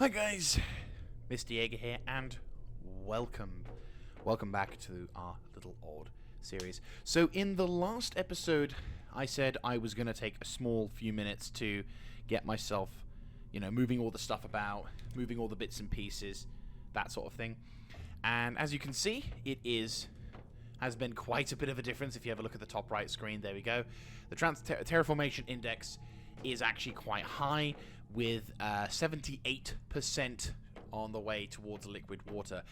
Hi guys, Mr. Jaeger here, and welcome back to our little odd series. So in the last episode, I said I was going to take a small few minutes to get myself, moving all the stuff about, moving all the bits and pieces, that sort of thing. And as you can see, has been quite a bit of a difference. If you have a look at the top right screen, there we go. The terraformation index is actually quite high, with 78% on the way towards liquid water.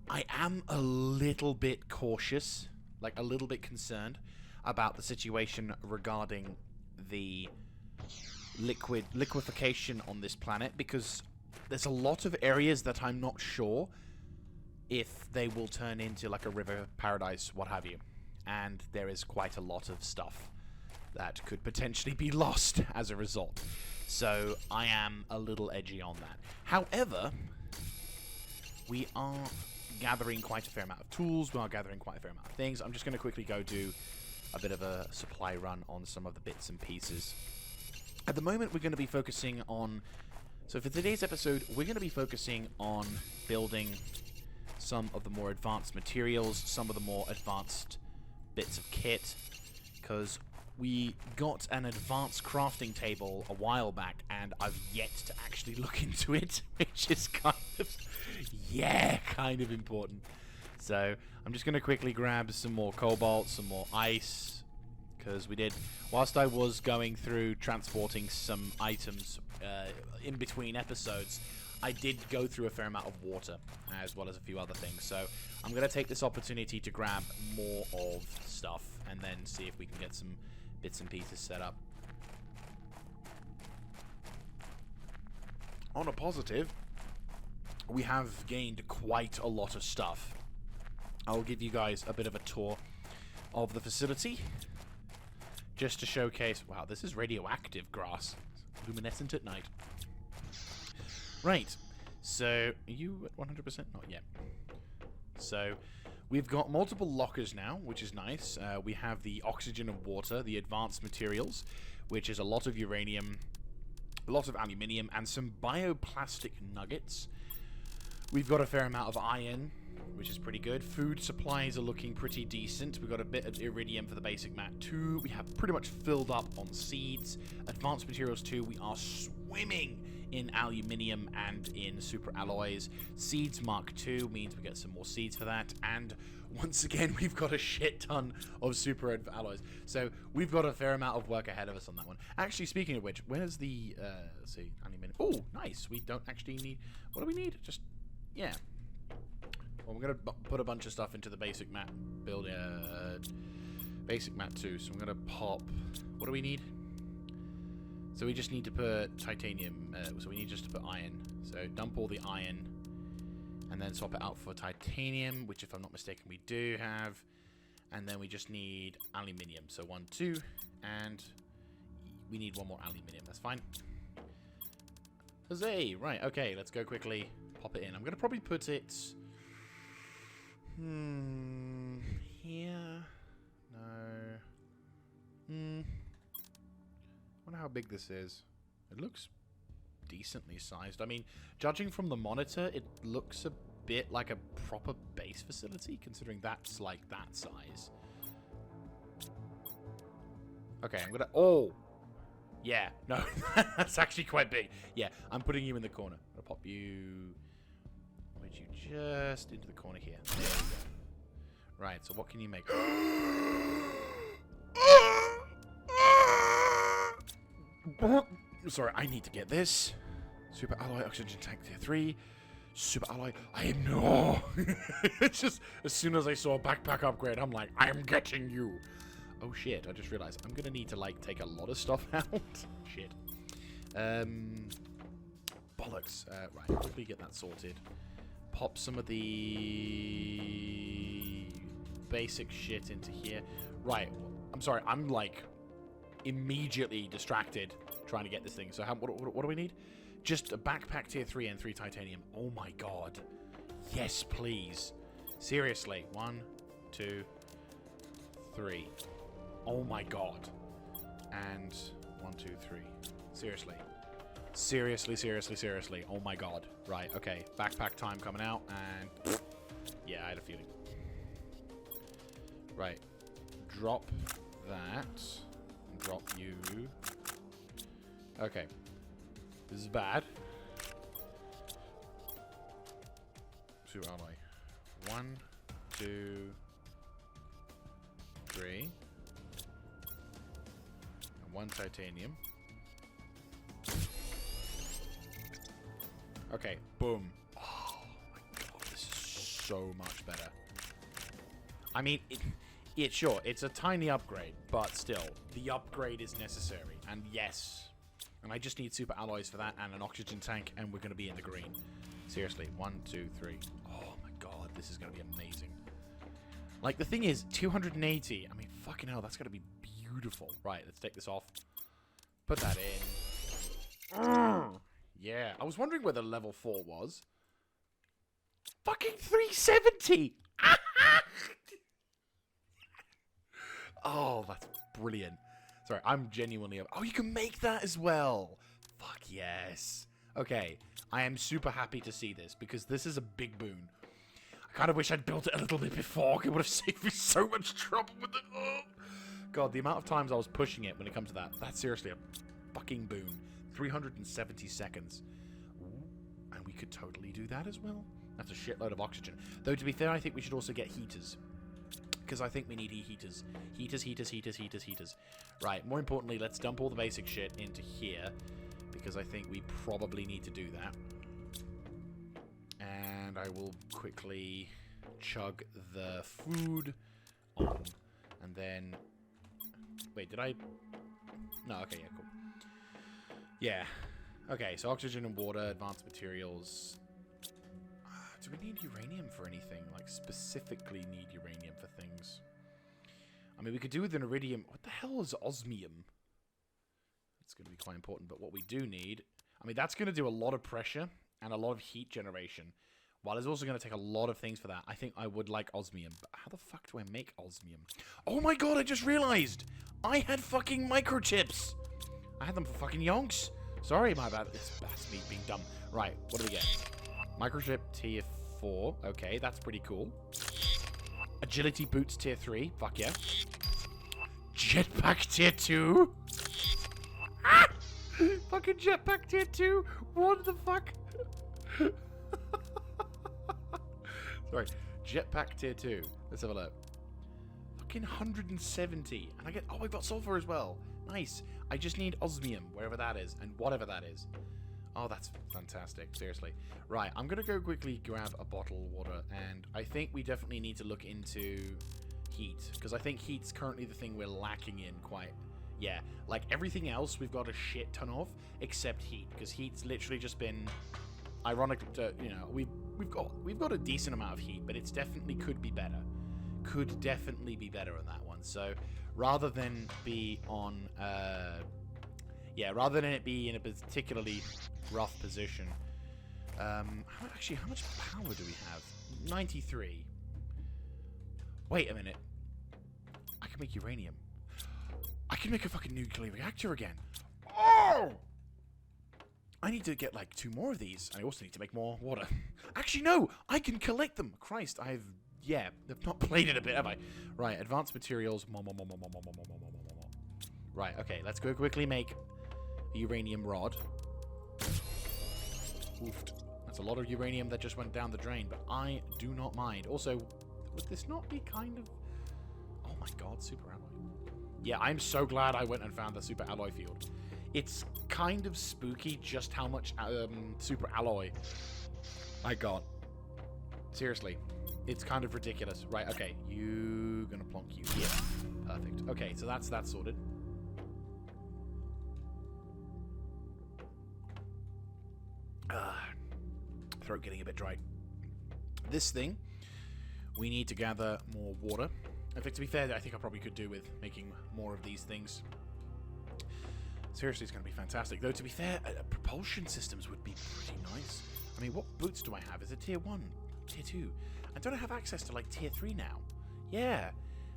I am a little bit cautious, like a little bit concerned about the situation regarding the liquefaction on this planet, because there's a lot of areas that I'm not sure if they will turn into like a river paradise, what have you. And there is quite a lot of stuff that could potentially be lost as a result. So I am a little edgy on that. However, we are gathering quite a fair amount of tools. We are gathering quite a fair amount of things. I'm just going to quickly go do a bit of a supply run on some of the bits and pieces. At the moment, we're going to be focusing on... So for today's episode, we're going to be focusing on building some of the more advanced materials, some of the more advanced bits of kit, because we got an advanced crafting table a while back, and I've yet to actually look into it, which is kind of important. So I'm just going to quickly grab some more cobalt, some more ice, because whilst I was going through transporting some items in between episodes, I did go through a fair amount of water, as well as a few other things. So I'm going to take this opportunity to grab more of stuff, and then see if we can get some bits and pieces set up. On a positive, we have gained quite a lot of stuff. I'll give you guys a bit of a tour of the facility, just to showcase... Wow, this is radioactive grass. It's luminescent at night. Right, so are you at 100%? Not yet. So we've got multiple lockers now, which is nice. We have the oxygen and water, the advanced materials, which is a lot of uranium, a lot of aluminium, and some bioplastic nuggets. We've got a fair amount of iron, which is pretty good. Food supplies are looking pretty decent. We've got a bit of iridium for the basic mat 2. We have pretty much filled up on seeds. Advanced materials 2, we are swimming in aluminium and in super alloys. Seeds Mark 2 means we get some more seeds for that. And once again, we've got a shit ton of super alloys. So we've got a fair amount of work ahead of us on that one. Actually, speaking of which, where's the, let's see, aluminium. Oh, nice. We don't actually need, what do we need? Just, yeah. Well, we're going to put a bunch of stuff into the basic mat build, basic mat 2. So I'm going to pop, what do we need? So we just need to put titanium, so we need just to put iron. So dump all the iron, and then swap it out for titanium, which if I'm not mistaken we do have. And then we just need aluminium. So 1, 2, and we need one more aluminium, that's fine. Huzzay! Right, okay, let's go quickly pop it in. I'm going to probably put it... here? No. I wonder how big this is. It looks decently sized. I mean, judging from the monitor, it looks a bit like a proper base facility, considering that's like that size. Okay, I'm gonna... Oh! Yeah, no, that's actually quite big. Yeah, I'm putting you in the corner. I'll pop you... Put you just into the corner here. There we go. Right, so what can you make? Sorry, I need to get this. Super alloy oxygen tank tier 3. Super alloy. It's just, as soon as I saw a backpack upgrade, I'm like, I'm getting you. Oh shit, I just realized I'm gonna need to like take a lot of stuff out. Shit. Bollocks. Right, quickly get that sorted. Pop some of the basic shit into here. Right, I'm sorry, I'm like immediately distracted trying to get this thing. So what do we need? Just a backpack tier 3 and 3 titanium. Oh my god. Yes, please. Seriously. 1, 2, 3. Oh my god. And 1, 2, 3. Seriously. Seriously, seriously, seriously. Oh my god. Right, okay. Backpack time coming out, and... yeah, I had a feeling. Right. Drop that. Drop you. Okay. This is bad. Super alloy. 1, 2, 3. And 1 titanium. Okay, boom. Oh my god, this is so much better. I mean, sure, it's a tiny upgrade, but still, the upgrade is necessary. And yes, and I just need super alloys for that and an oxygen tank, and we're going to be in the green. Seriously, 1, 2, 3. Oh my god, this is going to be amazing. Like, the thing is, 280, I mean, fucking hell, that's going to be beautiful. Right, let's take this off. Put that in. Yeah, I was wondering where the level 4 was. Fucking 370! Oh, that's brilliant. Sorry, I'm genuinely... Oh, you can make that as well. Fuck yes. Okay, I am super happy to see this, because this is a big boon. I kind of wish I'd built it a little bit before. It would have saved me so much trouble with it. Oh. God, the amount of times I was pushing it when it comes to that. That's seriously a fucking boon. 370 seconds. Ooh, and we could totally do that as well. That's a shitload of oxygen. Though, to be fair, I think we should also get heaters. Because I think we need heaters. Heaters. Right, more importantly, let's dump all the basic shit into here. Because I think we probably need to do that. And I will quickly chug the food on. And then... Wait, did I... No, okay, yeah, cool. Yeah. Okay, so oxygen and water, advanced materials. Do we need uranium for anything? Like, specifically need uranium for things? I mean, we could do with an iridium. What the hell is osmium? It's going to be quite important, but what we do need... I mean, that's going to do a lot of pressure and a lot of heat generation. While it's also going to take a lot of things for that. I think I would like osmium. But how the fuck do I make osmium? Oh my god, I just realized! I had fucking microchips! I had them for fucking yonks. Sorry, my bad. That's me being dumb. Right, what do we get? Microchip tier 4. Okay, that's pretty cool. Agility boots tier 3. Fuck yeah. Jetpack tier 2. Ah! Fucking jetpack tier 2. What the fuck? Sorry. Jetpack tier 2. Let's have a look. Fucking 170. And I get... Oh, I've got sulfur as well. Nice. I just need osmium, wherever that is, and whatever that is. Oh, that's fantastic. Seriously. Right, I'm going to go quickly grab a bottle of water, and I think we definitely need to look into heat, because I think heat's currently the thing we're lacking in quite... Yeah, like everything else we've got a shit ton of, except heat, because heat's literally just been... Ironic, you know, we've got a decent amount of heat, but it's definitely could be better. Could definitely be better on that one. So rather than be on, rather than it be in a particularly rough position. Actually, how much power do we have? 93. Wait a minute. I can make uranium. I can make a fucking nuclear reactor again. Oh! I need to get, like, 2 more of these. I also need to make more water. Actually, no! I can collect them! Christ, I've not played it a bit, have I? Right, advanced materials. Right, okay, let's go quickly make a uranium rod. Oofed. That's a lot of uranium that just went down the drain, but I do not mind. Also, would this not be kind of... Oh my god, super alloy. Yeah, I'm so glad I went and found the super alloy field. It's kind of spooky just how much super alloy I got. Seriously. It's kind of ridiculous. Right, okay. You gonna plonk you here. Perfect. Okay, so that's that sorted. Throat getting a bit dry. This thing, we need to gather more water. In fact, to be fair, I think I probably could do with making more of these things. Seriously, it's going to be fantastic. Though, to be fair, propulsion systems would be pretty nice. I mean, what boots do I have? Is it tier 1? Tier 2? And don't I have access to, like, tier 3 now? Yeah.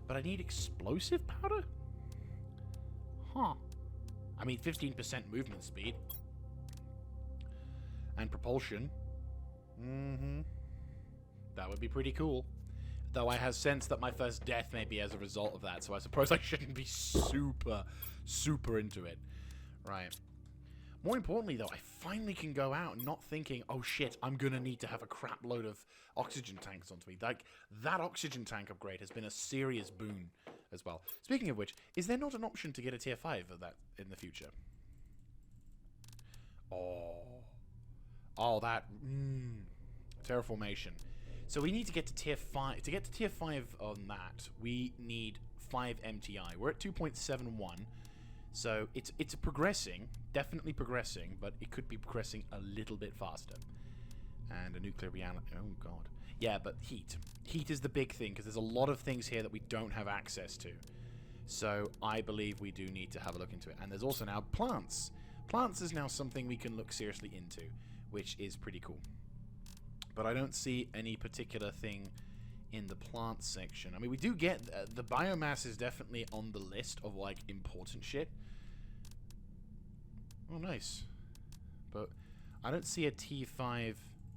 But I need explosive powder? Huh. I mean, 15% movement speed. and propulsion. That would be pretty cool. Though I have sensed that my first death may be as a result of that, so I suppose I shouldn't be super into it. Right. More importantly, though, I finally can go out not thinking, oh shit, I'm gonna need to have a crap load of oxygen tanks onto me. Like, that oxygen tank upgrade has been a serious boon as well. Speaking of which, is there not an option to get a tier 5 of that in the future? Oh, that... Terraformation. So we need to get to tier 5. To get to tier 5 on that, we need 5 MTI. We're at 2.71. So it's progressing, definitely progressing, but it could be progressing a little bit faster. And a nuclear reality. Oh, God. Yeah, but heat. Heat is the big thing, because there's a lot of things here that we don't have access to. So I believe we do need to have a look into it. And there's also now plants. Plants is now something we can look seriously into, which is pretty cool. But I don't see any particular thing in the plant section. I mean, we do get... the biomass is definitely on the list of, like, important shit. Oh, nice. But I don't see a T5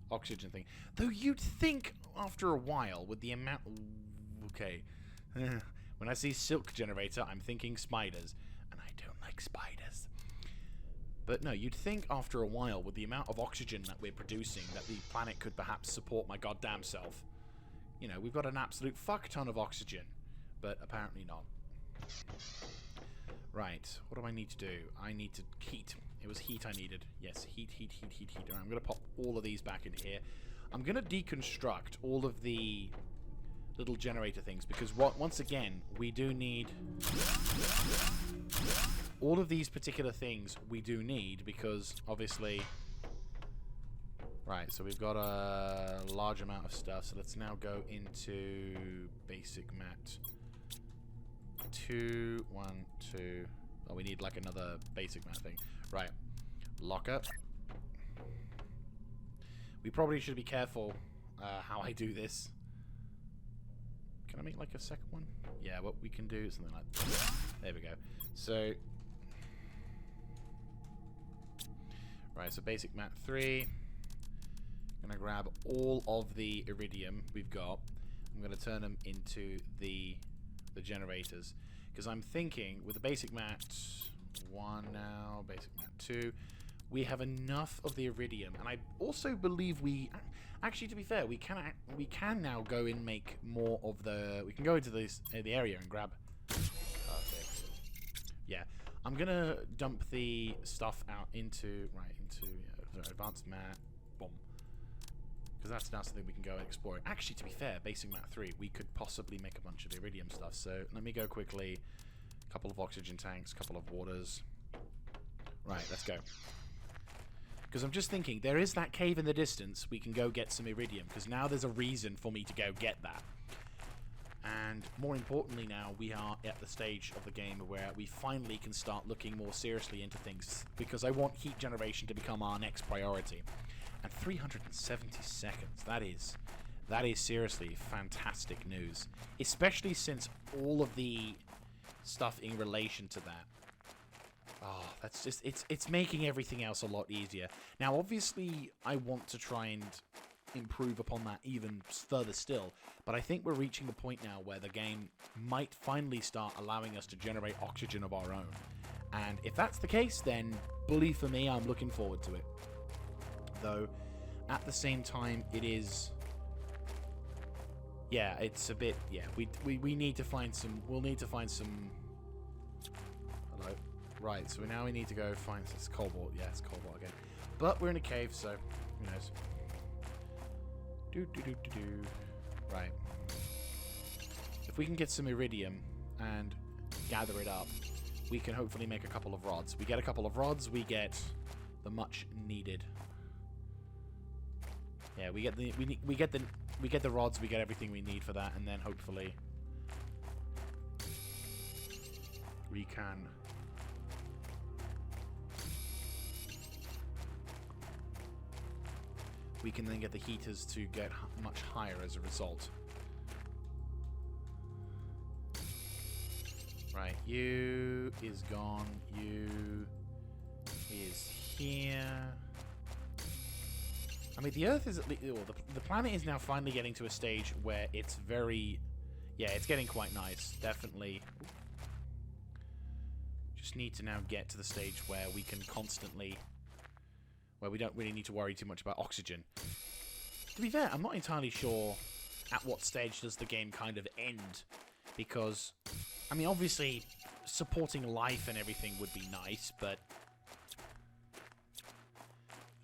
oxygen thing. Though you'd think after a while, with the amount... Okay. When I see silk generator, I'm thinking spiders. And I don't like spiders. But no, you'd think after a while, with the amount of oxygen that we're producing, that the planet could perhaps support my goddamn self. You know, we've got an absolute fuck ton of oxygen. But apparently not. Right, what do I need to do? I need to heat. It was heat I needed. Yes, heat. Right, I'm going to pop all of these back in here. I'm going to deconstruct all of the little generator things, because once again, we do need... all of these particular things we do need, because obviously... Right, so we've got a large amount of stuff, so let's now go into basic mat 2, 1, 2. Oh, we need like another basic mat thing. Right, locker. We probably should be careful how I do this. Can I make like a second one? Yeah, what we can do is something like this. There we go. So... Right, so basic mat 3. I'm going to grab all of the iridium we've got. I'm going to turn them into the generators. Because I'm thinking, with the basic mat 1 now, basic mat 2, we have enough of the iridium. And I also believe we... Actually, to be fair, we can now go and make more of the... We can go into the area and grab... Perfect. Yeah. I'm going to dump the stuff out into... Right, into... Yeah, advanced mat. Boom. Because that's now something we can go and explore. Actually, to be fair, basic mat 3, we could possibly make a bunch of iridium stuff. So let me go quickly. A couple of oxygen tanks, a couple of waters. Right, let's go. Because I'm just thinking, there is that cave in the distance. We can go get some iridium. Because now there's a reason for me to go get that. And more importantly now, we are at the stage of the game where we finally can start looking more seriously into things. Because I want heat generation to become our next priority. And 370 seconds, that is seriously fantastic news. Especially since all of the stuff in relation to that. Oh, that's just, it's making everything else a lot easier. Now, obviously, I want to try and improve upon that even further still. But I think we're reaching the point now where the game might finally start allowing us to generate oxygen of our own. And if that's the case, then bully for me, I'm looking forward to it. Though, at the same time, it is... Yeah, it's a bit... Yeah, we need to find some... We'll need to find some... Hello? Right, so now we need to go find... It's cobalt. Yeah, it's cobalt again. But we're in a cave, so... Who knows? Right. If we can get some iridium and gather it up, we can hopefully make a couple of rods. We get a couple of rods, we get the much needed... Yeah, we get the rods, we get everything we need for that, and then hopefully we can then get the heaters to get much higher as a result. Right, you is gone, you is here. I mean, the Earth is at least... the planet is now finally getting to a stage where it's very... Yeah, it's getting quite nice. Definitely. Just need to now get to the stage where we can constantly... Where we don't really need to worry too much about oxygen. To be fair, I'm not entirely sure at what stage does the game kind of end. Because, I mean, obviously, supporting life and everything would be nice, but...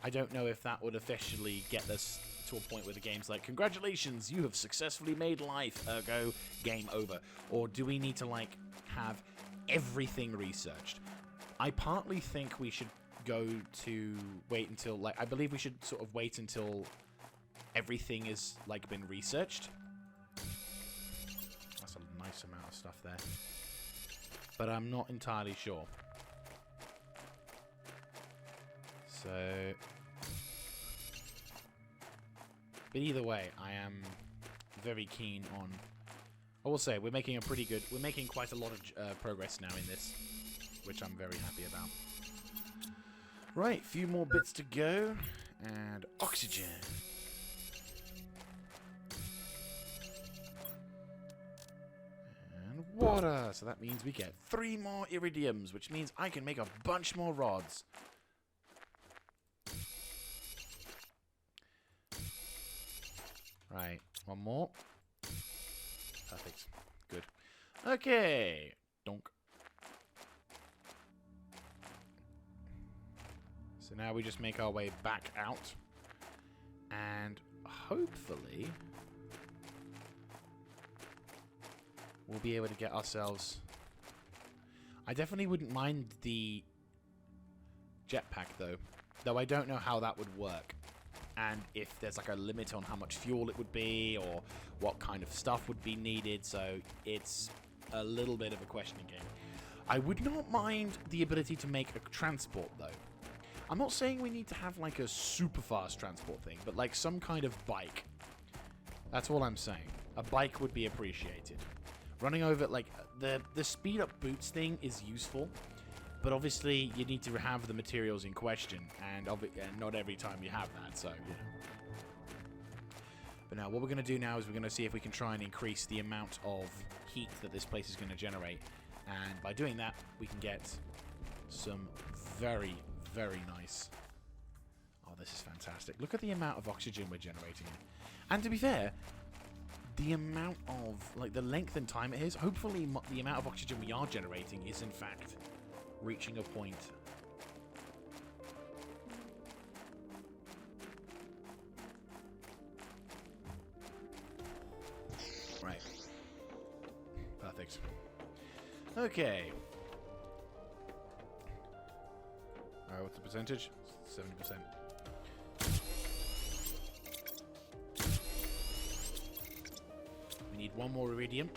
I don't know if that would officially get us to a point where the game's like, congratulations, you have successfully made life, ergo, game over. Or do we need to, like, have everything researched? I partly think we should go to wait until, like, I believe we should sort of wait until everything is, like, been researched. That's a nice amount of stuff there. But I'm not entirely sure. So... But either way, I am very keen on... I will say, we're making quite a lot of progress now in this, which I'm very happy about. Right, a few more bits to go, and oxygen. And water, so that means we get 3 more iridiums, which means I can make a bunch more rods. Right, one more. Perfect. Good. Okay. Donk. So now we just make our way back out. And hopefully we'll be able to get ourselves... I definitely wouldn't mind the jetpack though. Though I don't know how that would work. And if there's like a limit on how much fuel it would be, or what kind of stuff would be needed, so it's a little bit of a questioning game. I would not mind the ability to make a transport, though. I'm not saying we need to have like a super fast transport thing, but like some kind of bike. That's all I'm saying. A bike would be appreciated. Running over, like, the speed up boots thing is useful. But obviously, you need to have the materials in question, and not every time you have that, so, you know. But now, what we're going to do now is we're going to see if we can try and increase the amount of heat that this place is going to generate. And by doing that, we can get some very, very nice... Oh, this is fantastic. Look at the amount of oxygen we're generating. And to be fair, the amount of, like, the length and time it is, hopefully the amount of oxygen we are generating is, in fact... reaching a point. Right. Perfect. Okay. Alright, what's the percentage? 70%. We need 1 more iridium.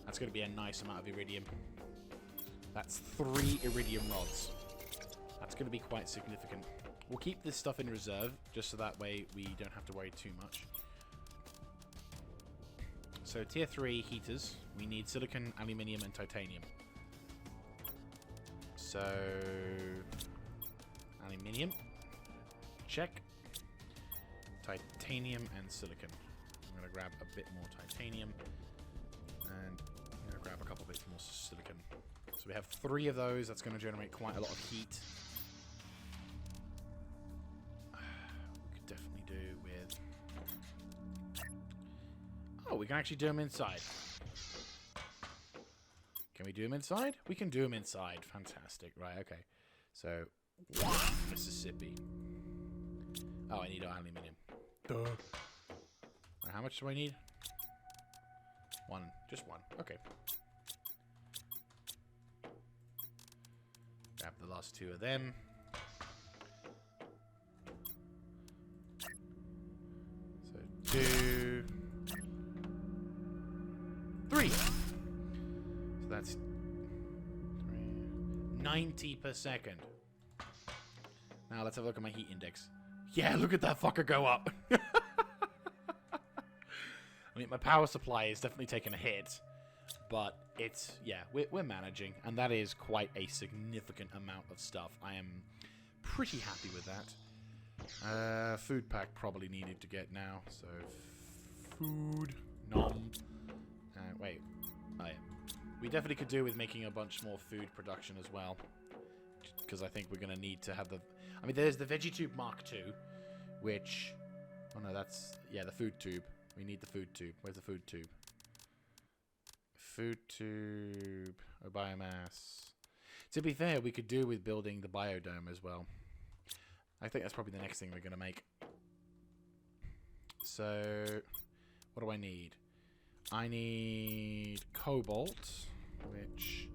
That's going to be a nice amount of iridium. That's 3 iridium rods. That's going to be quite significant. We'll keep this stuff in reserve, just so that way we don't have to worry too much. So, tier 3 heaters. We need silicon, aluminium, and titanium. So, aluminium. Check. Titanium and silicon. I'm going to grab a bit more titanium. And I'm going to grab a couple bits more silicon. So we have 3 of those. That's going to generate quite a lot of heat. We could definitely do with... Oh, we can actually do them inside. Can we do them inside? We can do them inside. Fantastic. Right, okay. So, Mississippi. Oh, I need aluminium. Duh. Right, how much do I need? 1. Just 1. Okay. Grab the last 2 of them. So 2, 3. So that's 90 per second. Now let's have a look at my heat index. Yeah, look at that fucker go up. I mean, my power supply is definitely taking a hit, but yeah, we're managing, and that is quite a significant amount of stuff. I am pretty happy with that. Food pack probably needed to get now, so food, nom. Wait, oh yeah. We definitely could do with making a bunch more food production as well, because I think we're going to need to have the... I mean, there's the VeggieTube Mark II, which... Oh no, that's... Yeah, the food tube. We need the food tube. Where's the food tube? Food tube... Oh, biomass. To be fair, we could do with building the biodome as well. I think that's probably the next thing we're going to make. So... What do I need? I need cobalt, which...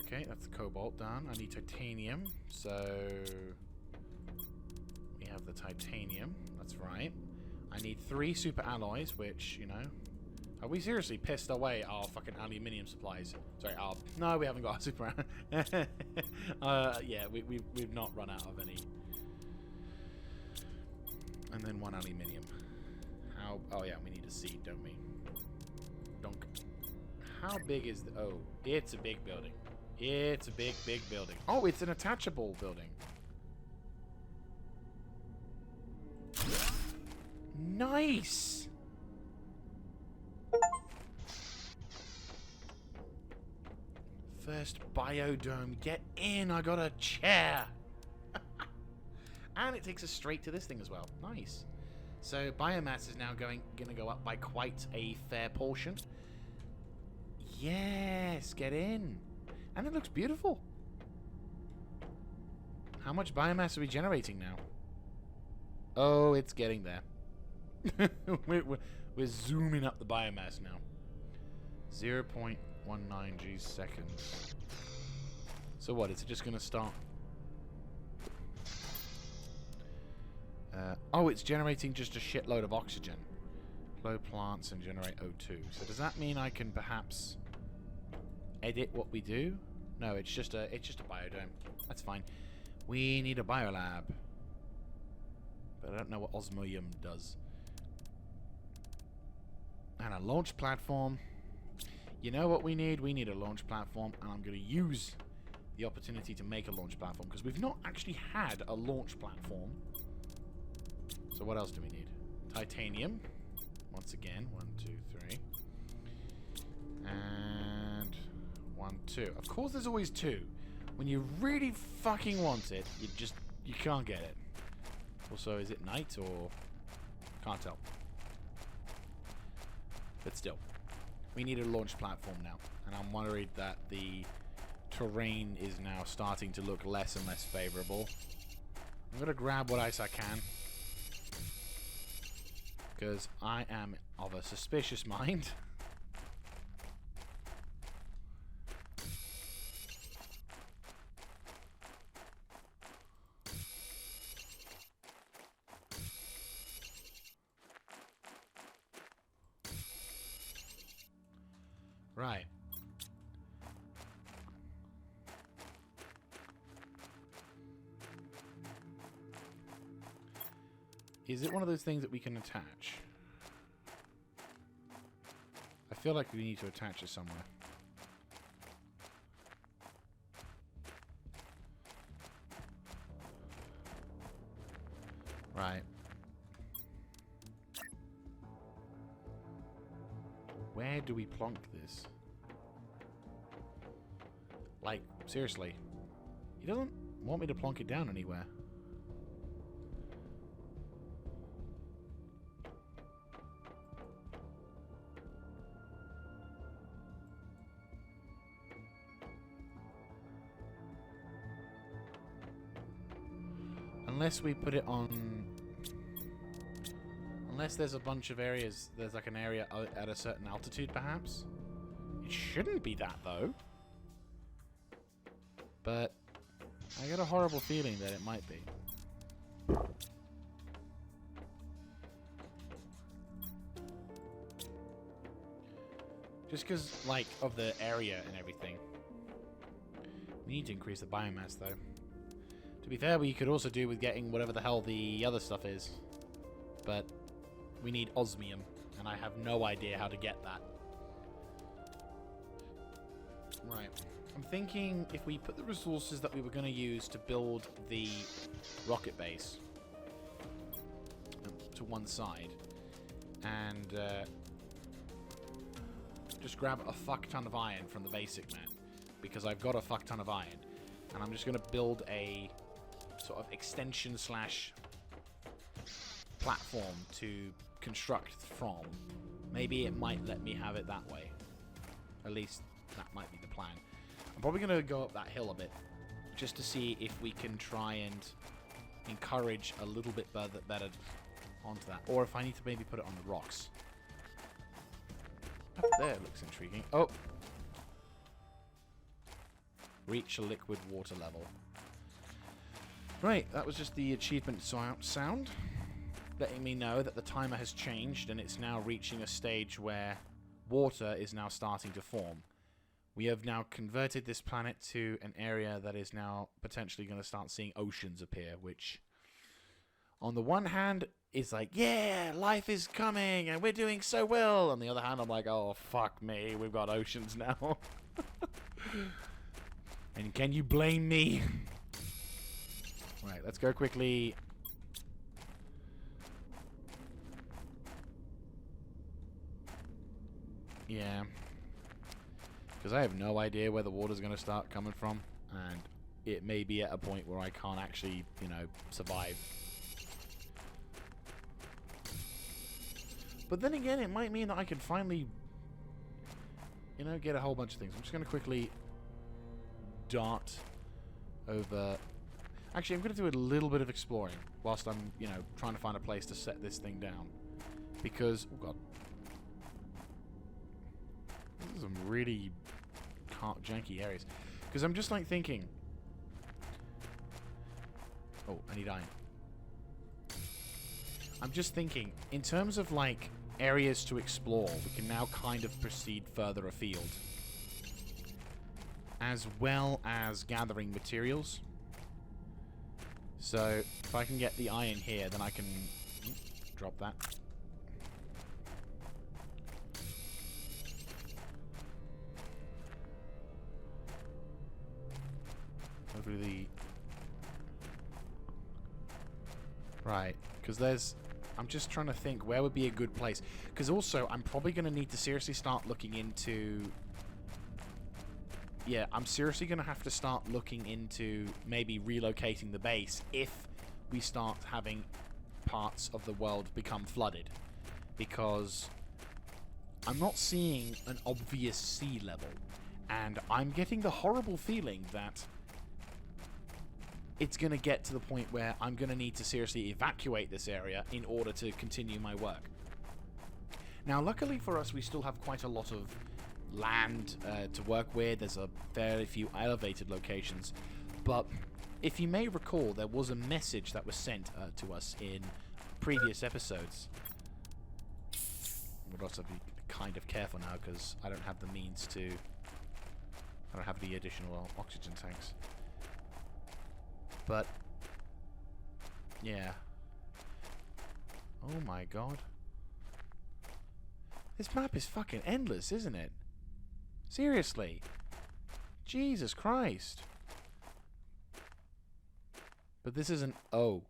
Okay, that's the cobalt done. I need titanium, so... We have the titanium, that's right. I need 3 super alloys, which, you know... Have we seriously pissed away our fucking aluminium supplies? Sorry, our... No, we haven't got our super... yeah, we've not run out of any. And then 1 aluminium. How... Oh yeah, we need a seed, don't we? Donk. How big is the... Oh, it's a big building. It's a big, big building. Oh, it's an attachable building. Nice! First biodome. Get in! I got a chair! And it takes us straight to this thing as well. Nice. So biomass is now going to go up by quite a fair portion. Yes, get in. And it looks beautiful. How much biomass are we generating now? Oh, it's getting there. we're zooming up the biomass now. 0.19 G seconds. So what, is it just going to start? Oh, it's generating just a shitload of oxygen. Blow plants and generate O2. So does that mean I can perhaps edit what we do? No, it's just a biodome. That's fine. We need a biolab. But I don't know what osmium does. And a launch platform. You know what we need? We need a launch platform, and I'm going to use the opportunity to make a launch platform, because we've not actually had a launch platform. So what else do we need? Titanium. Once again, 1, 2, 3. And 1, 2. Of course there's always 2. When you really fucking want it, you can't get it. Also, is it night or... Can't tell. But still. We need a launch platform now. And I'm worried that the terrain is now starting to look less and less favorable. I'm going to grab what ice I can. Because I am of a suspicious mind. Right. Is it one of those things that we can attach? I feel like we need to attach it somewhere. Right. Where do we plonk this? Like, seriously. He doesn't want me to plonk it down anywhere. Unless we put it on... Unless there's a bunch of areas... There's like an area at a certain altitude, perhaps? It shouldn't be that, though. But... I get a horrible feeling that it might be. Just because, like, of the area and everything. We need to increase the biomass, though. To be fair, we could also do with getting whatever the hell the other stuff is. But we need osmium, and I have no idea how to get that. I'm thinking if we put the resources that we were going to use to build the rocket base to one side and just grab a fuck ton of iron from the basic map, because I've got a fuck ton of iron, and I'm just going to build a sort of extension slash platform to construct from. Maybe it might let me have it that way. At least that might be the plan. I'm probably going to go up that hill a bit just to see if we can try and encourage a little bit better onto that, or if I need to maybe put it on the rocks. Up there looks intriguing. Oh! Reach a liquid water level. Right, that was just the achievement sound, letting me know that the timer has changed and it's now reaching a stage where water is now starting to form. We have now converted this planet to an area that is now potentially going to start seeing oceans appear, which, on the one hand, is like, yeah, life is coming and we're doing so well. On the other hand, I'm like, oh, fuck me, we've got oceans now. And can you blame me? Right, let's go quickly. Yeah. Because I have no idea where the water's going to start coming from. And it may be at a point where I can't actually, you know, survive. But then again, it might mean that I can finally, you know, get a whole bunch of things. I'm just going to quickly dart over. Actually, I'm going to do a little bit of exploring whilst I'm, you know, trying to find a place to set this thing down. Because, oh god. This is some really janky areas. Because I'm just like thinking. Oh, I need iron. I'm just thinking, in terms of like areas to explore, we can now kind of proceed further afield. As well as gathering materials. So, if I can get the iron here, then I can drop that. Hopefully right, because there's... I'm just trying to think where would be a good place. Because also, I'm probably going to need to seriously start looking into... Yeah, I'm seriously going to have to start looking into maybe relocating the base if we start having parts of the world become flooded. Because I'm not seeing an obvious sea level. And I'm getting the horrible feeling that it's going to get to the point where I'm going to need to seriously evacuate this area in order to continue my work. Now, luckily for us, we still have quite a lot of land to work with. There's a fairly few elevated locations. But if you may recall, there was a message that was sent to us in previous episodes. We've got to be kind of careful now because I don't have the means to... I don't have the additional oxygen tanks. But, yeah. Oh my god. This map is fucking endless, isn't it? Seriously. Jesus Christ. But this isn't... Oh.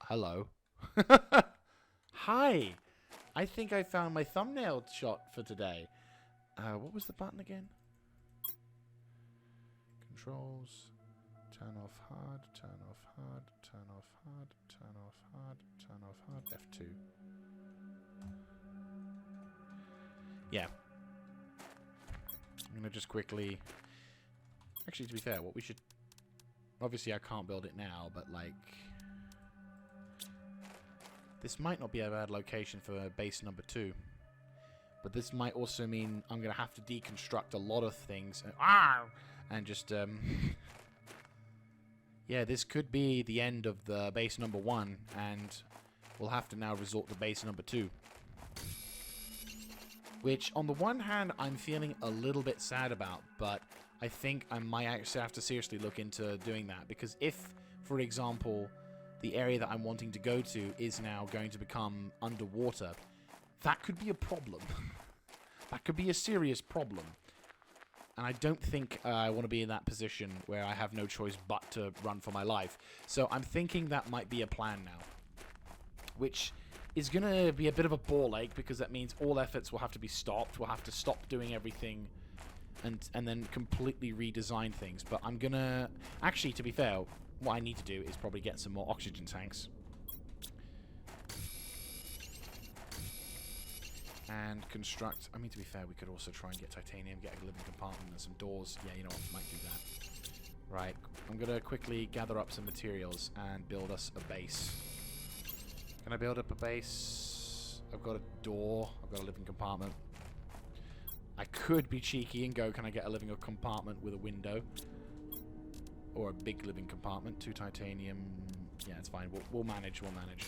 Hello. Hi. I think I found my thumbnail shot for today. What was the button again? Controls... Turn off hard, turn off hard, turn off hard, turn off hard, turn off hard, F2. Yeah. I'm going to just quickly... Actually, to be fair, what we should... Obviously, I can't build it now, but, like... This might not be a bad location for base number 2. But this might also mean I'm going to have to deconstruct a lot of things. And just, yeah, this could be the end of the base number 1, and we'll have to now resort to base number 2. Which, on the one hand, I'm feeling a little bit sad about, but I think I might actually have to seriously look into doing that, because if, for example, the area that I'm wanting to go to is now going to become underwater, that could be a problem. That could be a serious problem. And I don't think I want to be in that position where I have no choice but to run for my life. So I'm thinking that might be a plan now. Which is going to be a bit of a ball ache, because that means all efforts will have to be stopped. We'll have to stop doing everything and then completely redesign things. But I'm going to... Actually, to be fair, what I need to do is probably get some more oxygen tanks. And construct... I mean, to be fair, we could also try and get titanium, get a living compartment and some doors. Yeah, you know what? Might do that. Right. I'm going to quickly gather up some materials and build us a base. Can I build up a base? I've got a door. I've got a living compartment. I could be cheeky and go, can I get a living compartment with a window? Or a big living compartment. 2 titanium. Yeah, it's fine. We'll manage. We'll manage.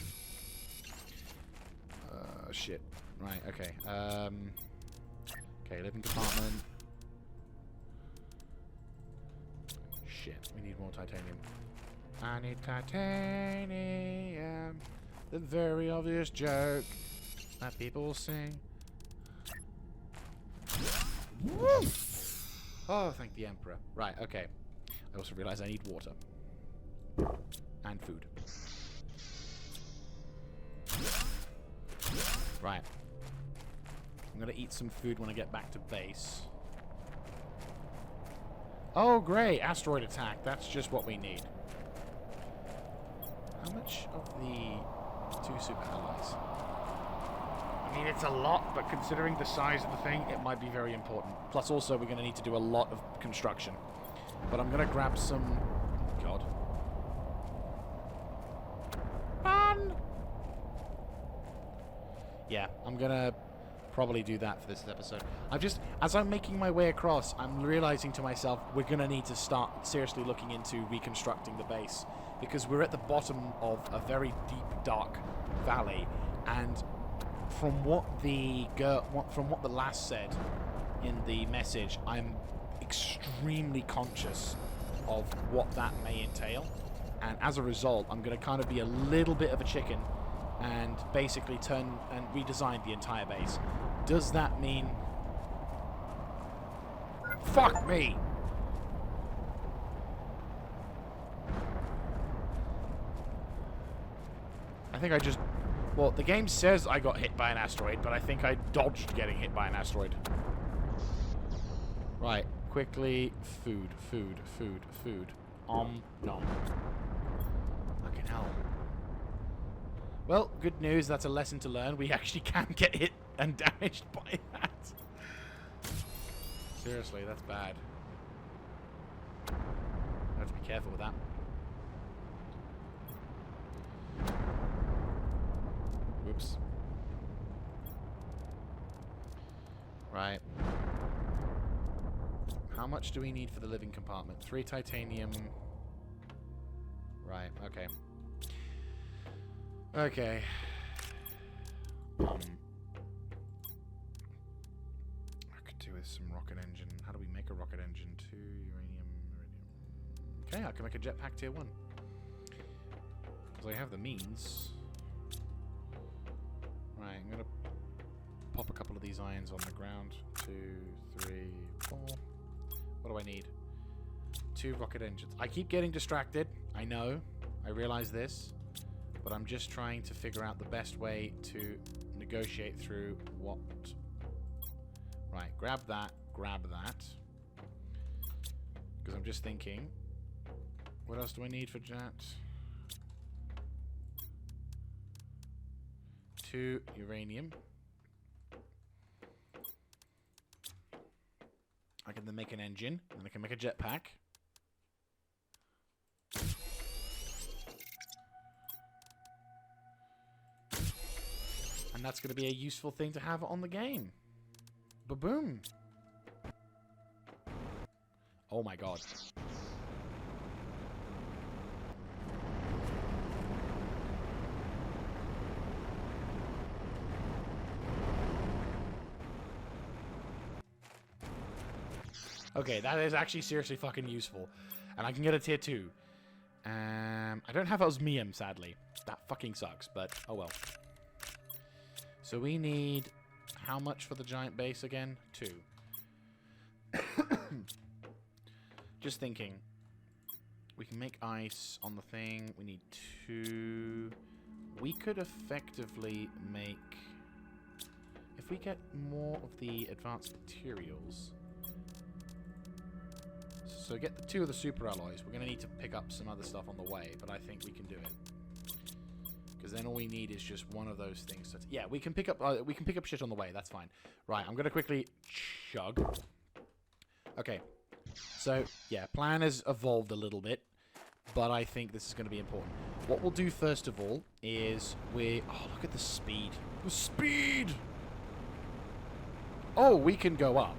Shit. Right, okay. Okay, living compartment. Shit, we need more titanium. I need titanium. The very obvious joke that people sing. Woo! Oh, thank the Emperor. Right, okay. I also realize I need water. And food. Right. I'm gonna eat some food when I get back to base. Oh, great! Asteroid attack. That's just what we need. How much of the 2 super alloys? I mean, it's a lot, but considering the size of the thing, it might be very important. Plus, also, we're going to need to do a lot of construction. But I'm going to grab some... God. Run! Yeah, I'm going to probably do that for this episode. As I'm making my way across, I'm realizing to myself, we're going to need to start seriously looking into reconstructing the base. Because we're at the bottom of a very deep, dark valley, and from what the lass said in the message, I'm extremely conscious of what that may entail, and as a result, I'm going to kind of be a little bit of a chicken and basically turn and redesign the entire base. Does that mean... Fuck me! I think I just... Well, the game says I got hit by an asteroid, but I think I dodged getting hit by an asteroid. Right. Quickly. Food. Nom. Fucking hell. Well, good news. That's a lesson to learn. We actually can get hit and damaged by that. Seriously, that's bad. I have to be careful with that. Whoops. Right. How much do we need for the living compartment? 3 titanium. Right, okay. Okay. I could do with some rocket engine. How do we make a rocket engine? 2 uranium. Okay, I can make a jetpack tier 1. Because I have the means. Right, I'm going to pop a couple of these ions on the ground. 2, 3, 4. What do I need? 2 rocket engines. I keep getting distracted. I know. I realize this. But I'm just trying to figure out the best way to negotiate through what... Right, grab that. Grab that. Because I'm just thinking... What else do I need for that? 2 uranium. I can then make an engine, and I can make a jetpack. And that's going to be a useful thing to have on the game. Ba-boom. Oh my god. Okay, that is actually seriously fucking useful. And I can get a tier 2. I don't have osmium, sadly. That fucking sucks, but oh well. So we need... How much for the giant base again? 2. Just thinking. We can make ice on the thing. We need 2. We could effectively make... If we get more of the advanced materials... So get the 2 of the super alloys. We're going to need to pick up some other stuff on the way, but I think we can do it. Because then all we need is just one of those things. Yeah, we can pick up shit on the way. That's fine. Right, I'm going to quickly chug. Okay. So, yeah, plan has evolved a little bit, but I think this is going to be important. What we'll do first of all is oh, look at the speed. The speed! Oh, we can go up.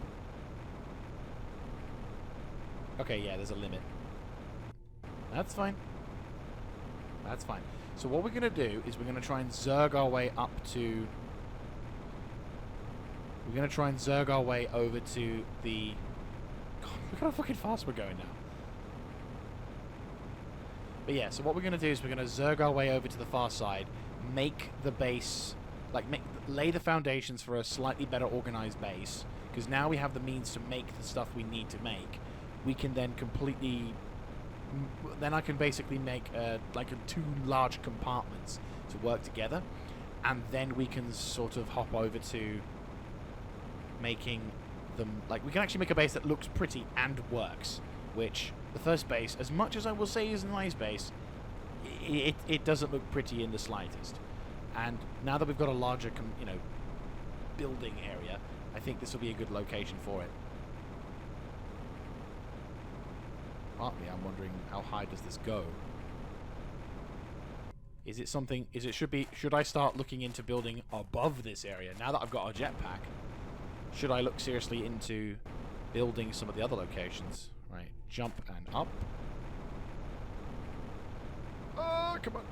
Okay, yeah, there's a limit. That's fine. That's fine. So what we're going to do is we're going to try and zerg our way up to... We're going to try and zerg our way over to the... God, look how fucking fast we're going now. But yeah, so what we're going to do is we're going to zerg our way over to the far side, make the base... Like, lay the foundations for a slightly better organized base, because now we have the means to make the stuff we need to make. We can then completely... Then I can basically make like 2 large compartments to work together, and then we can sort of hop over to making them... Like, we can actually make a base that looks pretty and works, which the first base, as much as I will say is a nice base, it doesn't look pretty in the slightest. And now that we've got a larger, building area, I think this will be a good location for it. Partly, I'm wondering how high does this go? Is it something... Should I start looking into building above this area? Now that I've got a jetpack, should I look seriously into building some of the other locations? Right, jump and up. Oh, come on.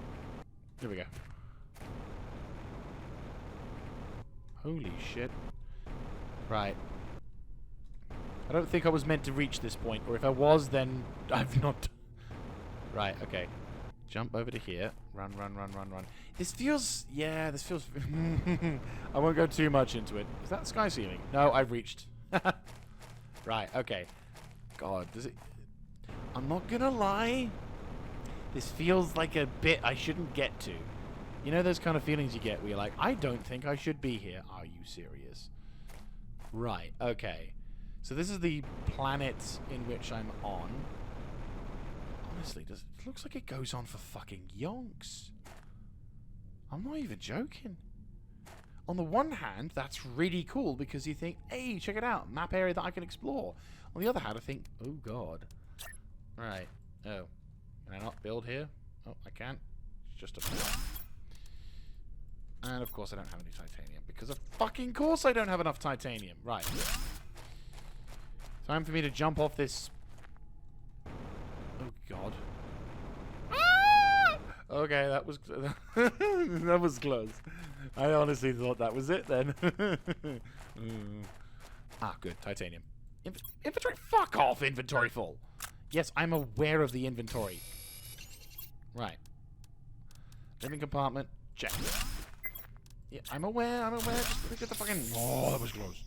Here we go. Holy shit. Right. I don't think I was meant to reach this point, or if I was, then I've not... Right, okay. Jump over to here. Run, run, run, run, run. This feels... Yeah, this feels... I won't go too much into it. Is that sky ceiling? No, I've reached. Right, okay. God, does it... I'm not gonna lie. This feels like a bit I shouldn't get to. You know those kind of feelings you get where you're like, I don't think I should be here. Are you serious? Right, okay. So this is the planet in which I'm on. Honestly, it looks like it goes on for fucking yonks. I'm not even joking. On the one hand, that's really cool because you think, hey, check it out, map area that I can explore. On the other hand, I think, oh god. Right. Oh. Can I not build here? Oh, I can. It's just a plan. And of course I don't have any titanium because of fucking course I don't have enough titanium. Right. Time for me to jump off this... Oh, God. Ah! Okay, that was... that was close. I honestly thought that was it, then. Ah, good. Titanium. Inventory... Fuck off, inventory full! Yes, I'm aware of the inventory. Right. Living compartment. Check. Yeah, I'm aware. Just look at the fucking... Oh, that was close.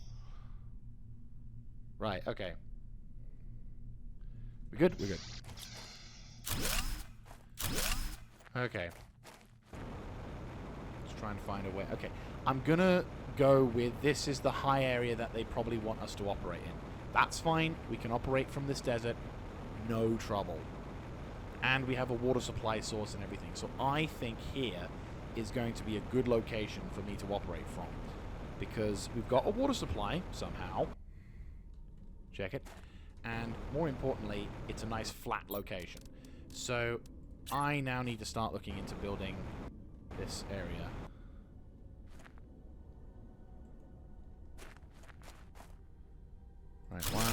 Right, okay. We good? We're good. Okay. Let's try and find a way. Okay. I'm gonna go with this is the high area that they probably want us to operate in. That's fine. We can operate from this desert. No trouble. And we have a water supply source and everything. So I think here is going to be a good location for me to operate from. Because we've got a water supply, somehow. Check it. And more importantly, it's a nice flat location. So I now need to start looking into building this area. Right, one.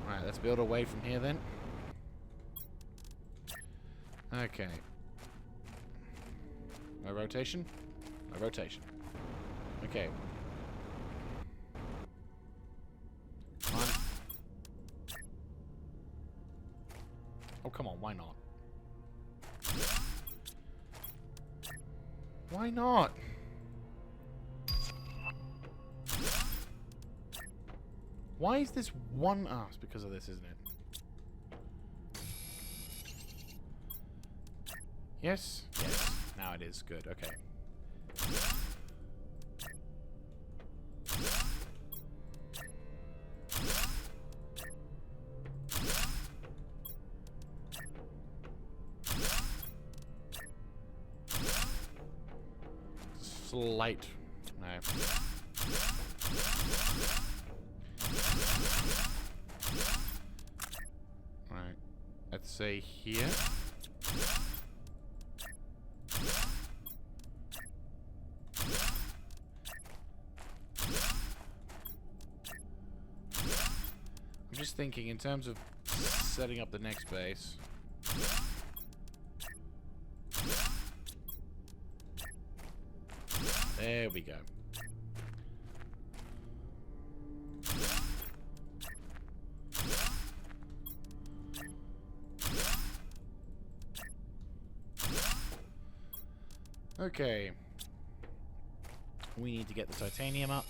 Right, let's build away from here then. Okay. No rotation? No rotation. Okay. One. Oh, come on, why not? Why not? Why is this one... Ah, it's because of this, isn't it? Yes? Yes. Now it is. Good. Okay. Slight... No. Right. Let's say here. I'm just thinking in terms of setting up the next base. There we go. Okay. We need to get the titanium up.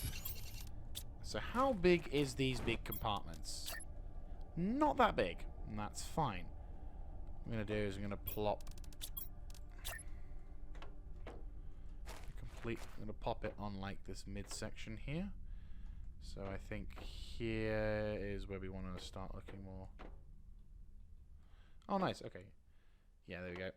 So how big is these big compartments? Not that big. And that's fine. What I'm going to do is I'm going to plop... I'm going to pop it on like this midsection here. So I think here is where we want to start looking more. Oh, nice. Okay. Yeah, there we go.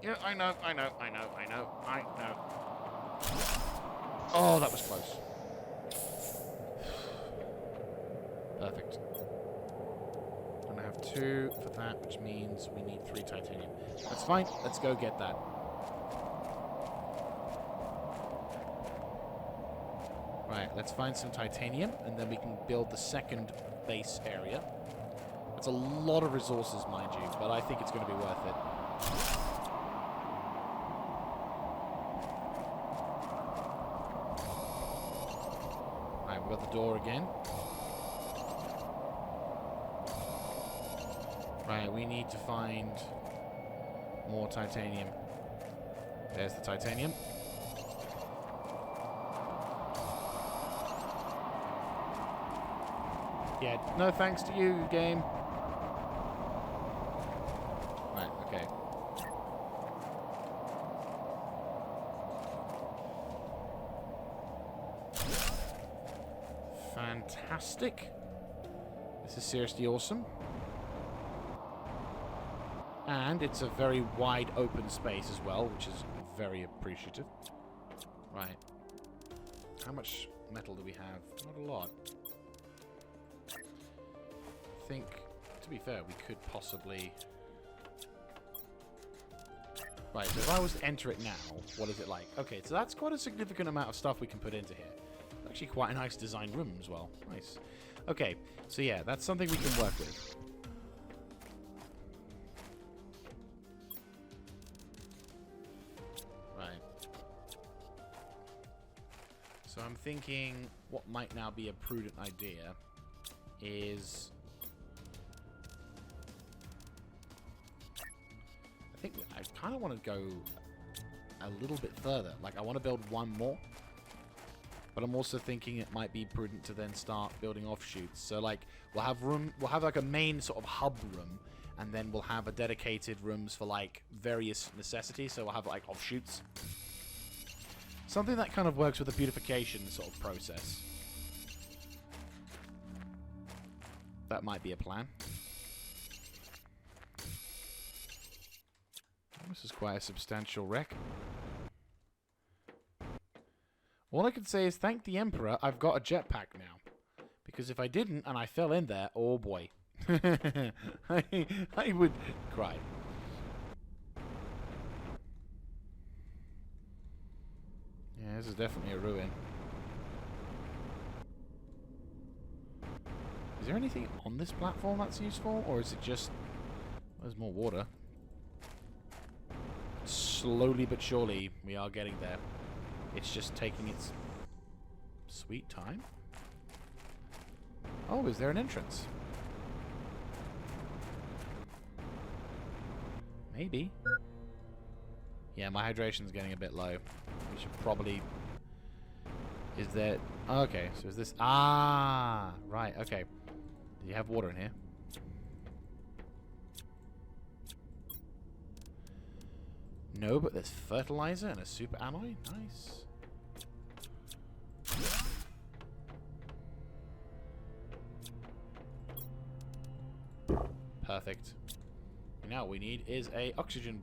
Yeah, I know. Oh, that was close. Perfect. I'm gonna have 2 for that, which means we need 3 titanium. That's fine. Let's go get that. Right, let's find some titanium, and then we can build the second base area. That's a lot of resources, mind you, but I think it's going to be worth it. Right, we've got the door again. Right, we need to find more titanium. There's the titanium. Yeah, no thanks to you, game. Right, okay. Fantastic. This is seriously awesome. And it's a very wide open space as well, which is very appreciative. Right. How much metal do we have? Not a lot. I think, to be fair, we could possibly... Right, so if I was to enter it now, what is it like? Okay, so that's quite a significant amount of stuff we can put into here. Actually quite a nice designed room as well. Nice. Okay, so yeah, that's something we can work with. Right. So I'm thinking what might now be a prudent idea is... I think I kind of want to go a little bit further. Like, I want to build one more. But I'm also thinking it might be prudent to then start building offshoots. So, like, we'll have like a main sort of hub room. And then we'll have a dedicated rooms for, like, various necessities. So we'll have, like, offshoots. Something that kind of works with the beautification sort of process. That might be a plan. This is quite a substantial wreck. All I can say is thank the Emperor, I've got a jetpack now. Because if I didn't and I fell in there, oh boy. I would cry. Yeah, this is definitely a ruin. Is there anything on this platform that's useful? Or is it just... There's more water. Slowly but surely, we are getting there. It's just taking its sweet time. Oh, is there an entrance? Maybe. Yeah, my hydration's getting a bit low. We should probably... Is there... Oh, okay, so is this... Ah! Right, okay. Do you have water in here? No, but there's fertilizer and a super alloy. Nice. Perfect. Now what we need is a oxygen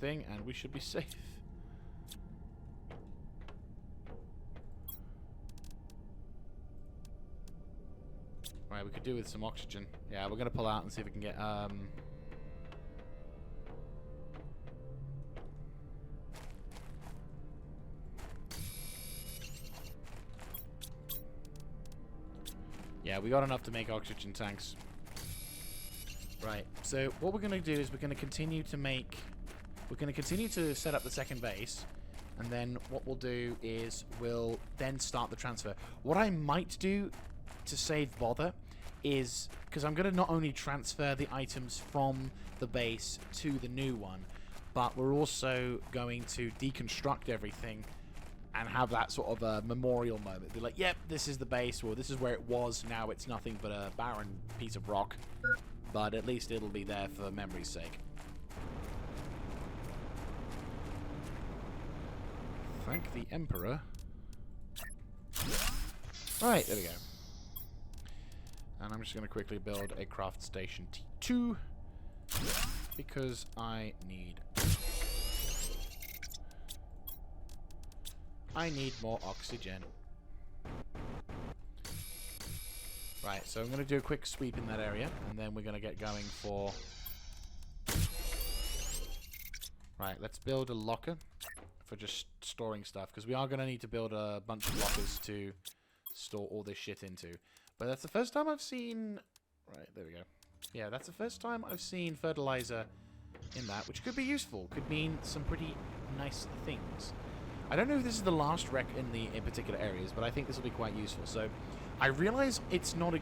thing, and we should be safe. Right, we could do with some oxygen. Yeah, we're gonna pull out and see if we can get yeah, we got enough to make oxygen tanks. Right, so what we're going to do is we're going to continue to set up the second base, and then what we'll do is we'll then start the transfer. What I might do to save bother is, because I'm going to not only transfer the items from the base to the new one, but we're also going to deconstruct everything and have that sort of a memorial moment. Be like, yep, this is the base, or this is where it was, now it's nothing but a barren piece of rock. But at least it'll be there for memory's sake. Thank the Emperor. Right, there we go. And I'm just going to quickly build a craft station T2. Because I need more oxygen. Right, so I'm going to do a quick sweep in that area, and then we're going to get going for... Right, let's build a locker for just storing stuff, because we are going to need to build a bunch of lockers to store all this shit into. But that's the first time I've seen... Right, there we go. Yeah, that's the first time I've seen fertilizer in that, which could be useful. Could mean some pretty nice things. I don't know if this is the last wreck in particular areas, but I think this will be quite useful. So... I realize it's not a,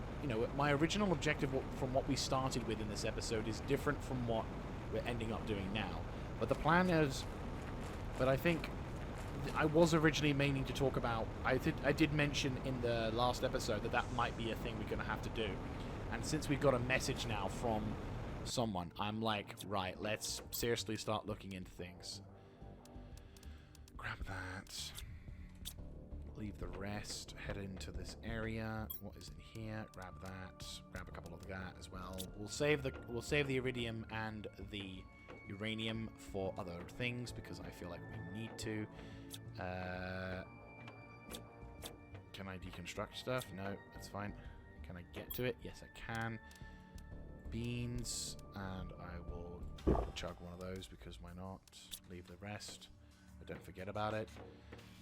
my original objective from what we started with in this episode is different from what we're ending up doing now. But the plan is, but I think I was originally meaning to talk about, I did mention in the last episode that might be a thing we're going to have to do. And since we've got a message now from someone, I'm like, right, let's seriously start looking into things. Grab that. Leave the rest, head into this area. What is in here? Grab that. Grab a couple of that as well. We'll save the iridium and the uranium for other things because I feel like we need to. Can I deconstruct stuff? No, that's fine. Can I get to it? Yes, I can. Beans, and I will chug one of those because why not? Leave the rest. But don't forget about it.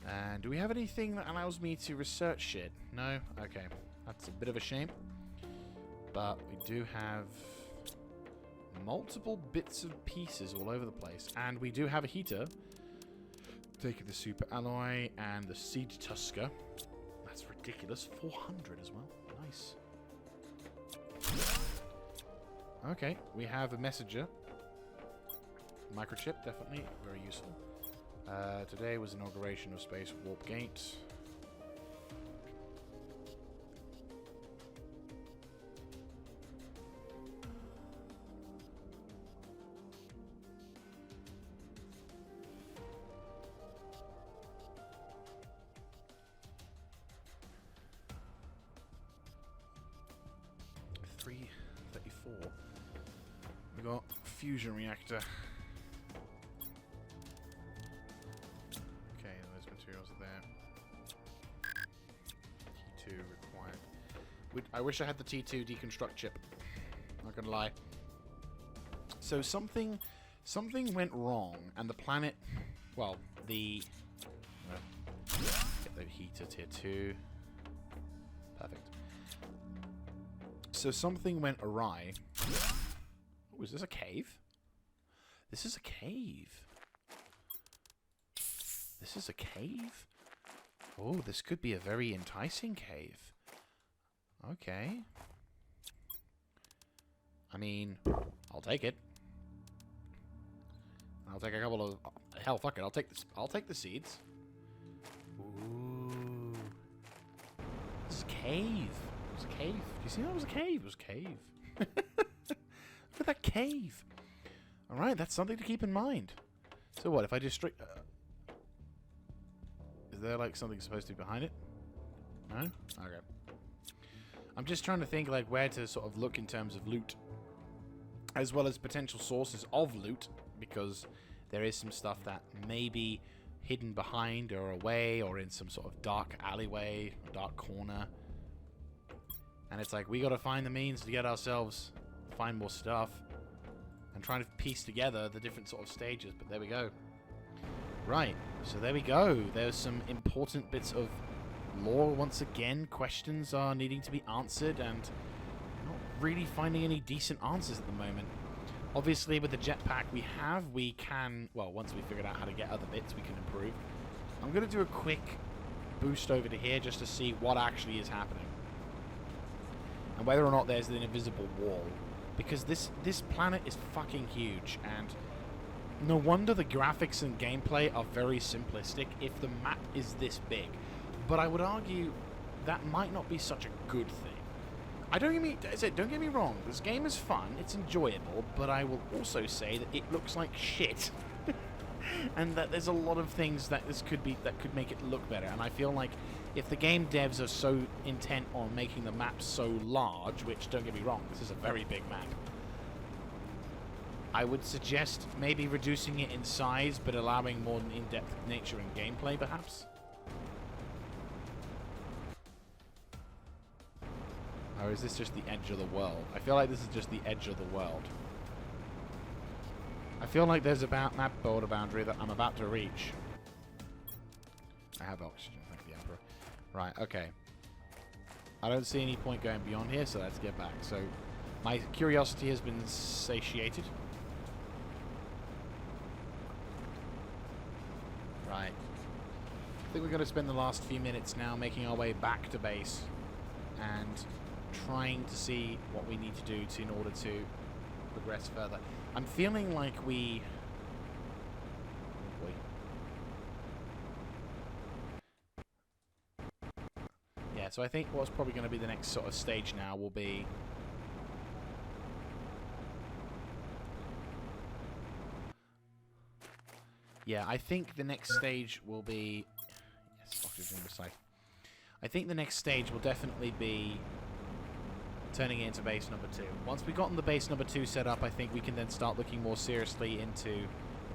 And do we have anything that allows me to research shit? No? Okay. That's a bit of a shame. But we do have multiple bits and pieces all over the place. And we do have a heater. Taking the super alloy and the seed tusker. That's ridiculous. 400 as well. Nice. Okay. We have a messenger. Microchip, definitely. Very useful. Today was inauguration of Space Warp Gate. $334. We got fusion reactor. Materials are there. T2 required. I wish I had the T2 deconstruct chip. Not gonna lie. So something went wrong, and the planet. Well, get the heater tier 2. Perfect. So something went awry. Oh, is this a cave? This is a cave. This is a cave? Oh, this could be a very enticing cave. Okay. I mean, I'll take it. I'll take a couple of... hell, fuck it. I'll take this. I'll take the seeds. Ooh. This is a cave. It was a cave. Do you see that? It was a cave. It was a cave. Look at that cave. Alright, that's something to keep in mind. So what, if I just... is there, like, something supposed to be behind it? No? Okay. I'm just trying to think, like, where to sort of look in terms of loot. As well as potential sources of loot. Because there is some stuff that may be hidden behind or away or in some sort of dark alleyway, dark corner. And it's like, we gotta find the means to get ourselves, find more stuff. And trying to piece together the different sort of stages, but there we go. Right, so there we go. There's some important bits of lore once again. Questions are needing to be answered, and not really finding any decent answers at the moment. Obviously, with the jetpack we can, well, once we figured out how to get other bits, we can improve. I'm going to do a quick boost over to here just to see what actually is happening. And whether or not there's an invisible wall. Because this planet is fucking huge, and no wonder the graphics and gameplay are very simplistic if the map is this big. But I would argue that might not be such a good thing. Don't get me wrong, this game is fun, it's enjoyable, but I will also say that it looks like shit. And that there's a lot of things that that could make it look better. And I feel like if the game devs are so intent on making the map so large, which, don't get me wrong, this is a very big map, I would suggest maybe reducing it in size, but allowing more in-depth nature and gameplay, perhaps. Or is this just the edge of the world? I feel like this is just the edge of the world. I feel like there's a map border boundary that I'm about to reach. I have oxygen, thank the Emperor. Right, okay. I don't see any point going beyond here, so let's get back. So, my curiosity has been satiated. Right. I think we're going to spend the last few minutes now making our way back to base and trying to see what we need to do in order to progress further. I'm feeling like we... oh boy. Yeah, so I think what's probably going to be the next sort of stage now will be... yeah, I think the next stage will be... yes, oxygen recycle. I think the next stage will definitely be turning it into base number 2. Once we've gotten the base number 2 set up, I think we can then start looking more seriously into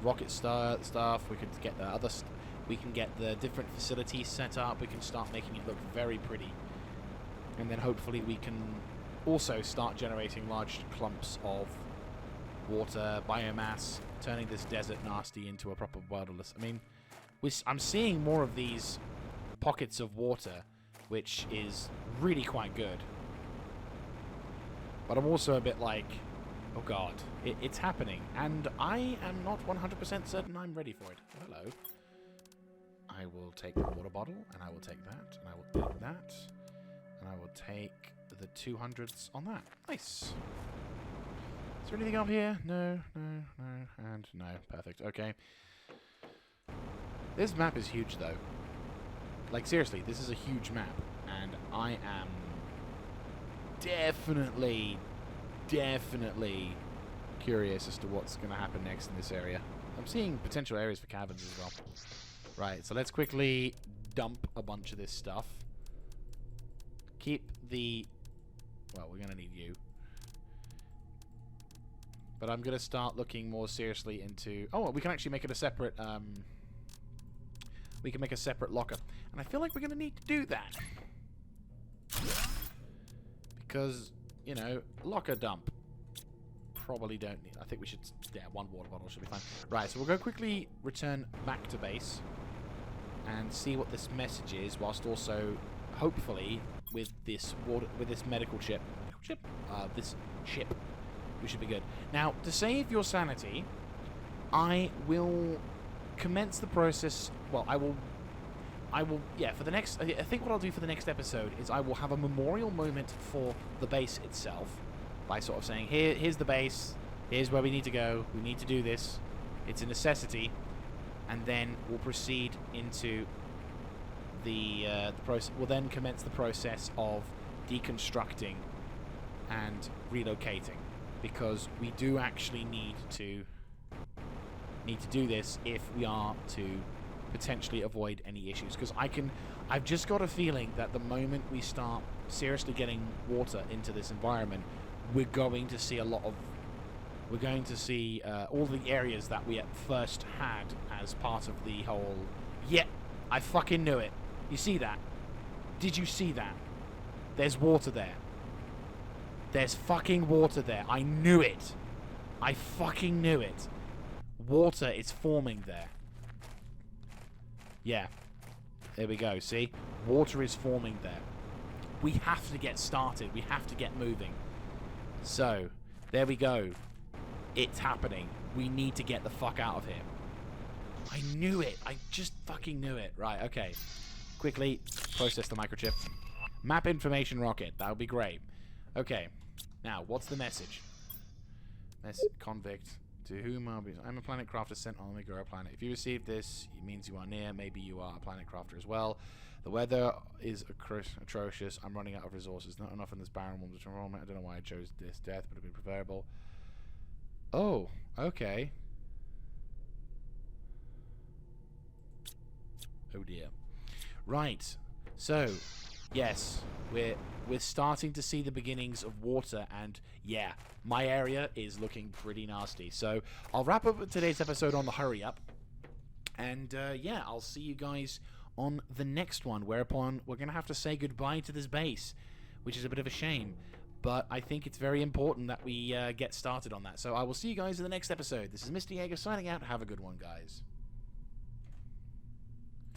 rocket stuff. We could get the other... we can get the different facilities set up. We can start making it look very pretty. And then hopefully we can also start generating large clumps of water, biomass, turning this desert nasty into a proper wilderness. I mean, I'm seeing more of these pockets of water, which is really quite good. But I'm also a bit like, oh god, it's happening. And I am not 100% certain I'm ready for it. Oh, hello. I will take the water bottle, and I will take that, and I will take that, and I will take the 200s on that. Nice. Is there anything up here? No, and no. Perfect. Okay. This map is huge, though. Like, seriously, this is a huge map, and I am definitely curious as to what's going to happen next in this area. I'm seeing potential areas for caverns as well. Right, so let's quickly dump a bunch of this stuff. Keep the... well, we're going to need you. But I'm going to start looking more seriously into... oh, we can actually make it a separate... we can make a separate locker. And I feel like we're going to need to do that. Because, you know, locker dump. Probably don't need... I think we should... yeah, one water bottle should be fine. Right, so we'll go quickly return back to base and see what this message is, whilst also, hopefully, with this medical chip... this ship, we should be good. Now, to save your sanity, I will commence the process... well, I will I will, yeah, for the next, I think what I'll do for the next episode is I will have a memorial moment for the base itself by sort of saying, here's the base, here's where we need to go, we need to do this, it's a necessity, and then we'll proceed into the process. We'll then commence the process of deconstructing and relocating, because we do actually need to do this if we are to potentially avoid any issues, because I've just got a feeling that the moment we start seriously getting water into this environment, we're going to see all the areas that we at first had as part of the whole. Yeah, I fucking knew it. You see that? Did you see that? There's water there. There's fucking water there. I knew it. I fucking knew it. Water is forming there. Yeah. There we go, see? Water is forming there. We have to get started. We have to get moving. So, there we go. It's happening. We need to get the fuck out of here. I knew it. I just fucking knew it. Right, okay. Quickly process the microchip. Map information rocket. That would be great. Okay. Now, what's the message? Convict. To whom I'm a planet crafter sent on the Megara planet. If you receive this, it means you are near. Maybe you are a planet crafter as well. The weather is atrocious. I'm running out of resources. Not enough in this barren world. I don't know why I chose this death, but it'd be preferable. Oh, okay. Oh dear. Right. So, yes, we're starting to see the beginnings of water, and yeah, my area is looking pretty nasty. So I'll wrap up today's episode on the hurry up, and yeah, I'll see you guys on the next one, whereupon we're gonna have to say goodbye to this base, which is a bit of a shame, but I think it's very important that we get started on that. So I will see you guys in the next episode. This is Mr. Jaeger signing out. Have a good one, guys.